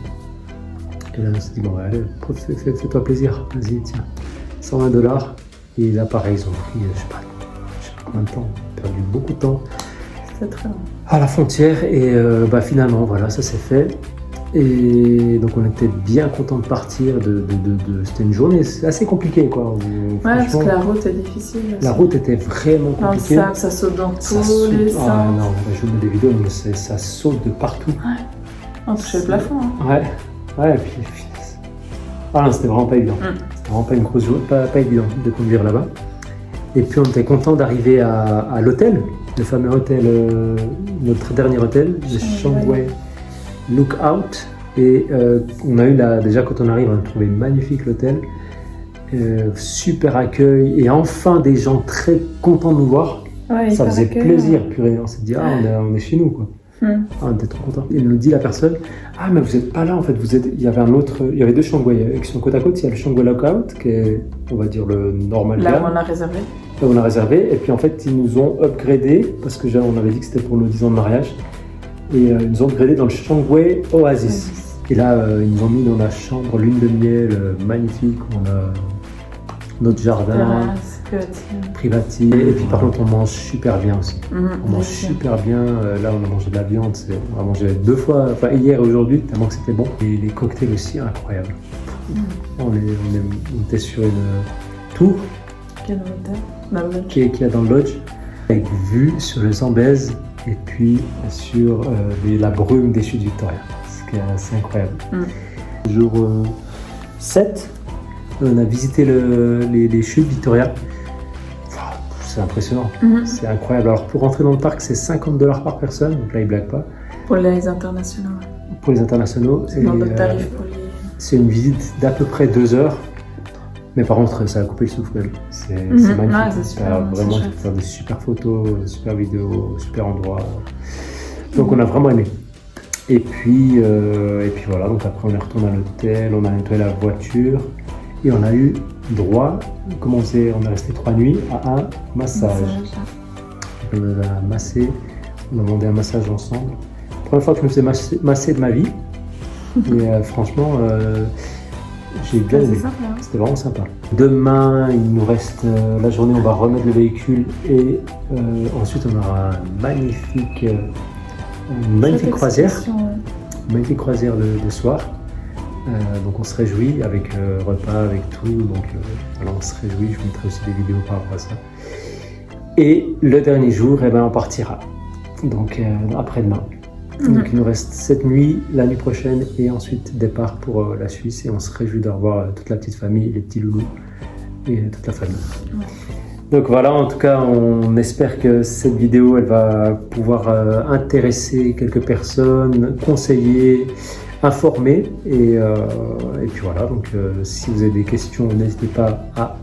Et là, on s'est dit, bon, allez, fais-toi plaisir, vas-y, tiens, $120. Et là, pareil, ils ont pris, je sais pas combien de temps, perdu beaucoup de temps à la frontière. Et finalement, voilà, ça s'est fait. Et donc on était bien content de partir. C'était une journée assez compliquée, quoi. Parce que la route est difficile. Aussi. La route était vraiment compliquée. Dans le sable, ça saute dans tous les sens. Ah non, je mets des vidéos, mais ça saute de partout. Ouais. On touchait le plafond. Hein. Ouais, et puis. Ah non, c'était vraiment pas évident. C'était vraiment pas une grosse journée, pas évident de conduire là-bas. Et puis on était content d'arriver à l'hôtel, le fameux hôtel, notre dernier hôtel, le Shangway Lookout. Et on a eu déjà quand on arrive, on a trouvé magnifique l'hôtel, super accueil et enfin des gens très contents de nous voir. Ouais, ça faisait plaisir, purée. On s'est dit, on est chez nous, quoi. On était trop contents. Il nous dit la personne, mais vous n'êtes pas là en fait, il y avait 2 Shangway qui sont côte à côte. Il y a le Shangway Lookout qui est, on va dire, le normal. Là où on a réservé. Là où on a réservé, et puis en fait ils nous ont upgradé parce que on avait dit que c'était pour nos 10 ans de mariage. Et ils nous ont upgradé dans le Shangway Oasis. Et là, ils nous ont mis dans la chambre lune de miel magnifique. On a notre jardin privatisé. Et puis par contre, on mange super bien aussi. On mange super bien. Là, on a mangé de la viande. On a mangé 2 fois, enfin hier et aujourd'hui, tellement que c'était bon. Et les cocktails aussi, incroyables. On était sur une tour qui est dans le lodge, avec vue sur le Zambèze. Et puis sur la brume des chutes Victoria, ce qui est assez incroyable. Jour 7, on a visité les chutes Victoria. C'est impressionnant, c'est incroyable. Alors pour rentrer dans le parc, c'est $50 par personne, donc là ils ne blaguent pas. Pour les internationaux. Pour les internationaux, c'est dans le tarif pour les... C'est une visite d'à peu près 2 heures. Mais par contre, ça a coupé le souffle même. C'est magnifique. Vraiment, tu peux faire des super photos, super vidéos, super endroits. Donc on a vraiment aimé. Et puis voilà, donc après on est retourné à l'hôtel, on a nettoyé la voiture et on a eu droit, on est resté 3 nuits, à un massage. On a massé, on a demandé un massage ensemble. Première fois que je me fais masser de ma vie. Et franchement... j'ai bien aimé, c'était vraiment sympa. Demain, il nous reste la journée, on va remettre le véhicule et ensuite on aura une magnifique croisière. Magnifique croisière le soir. Donc on se réjouit avec repas, avec tout. Donc voilà, on se réjouit, je mettrai aussi des vidéos par rapport à ça. Et le dernier jour, on partira. Donc après-demain. Donc il nous reste cette nuit, la nuit prochaine et ensuite départ pour la Suisse et on se réjouit de revoir toute la petite famille, les petits loulous et toute la famille. Donc voilà, en tout cas on espère que cette vidéo elle va pouvoir intéresser quelques personnes, conseiller, informer et puis voilà, donc si vous avez des questions n'hésitez pas à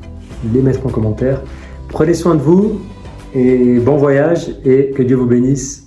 les mettre en commentaire. Prenez soin de vous et bon voyage et que Dieu vous bénisse.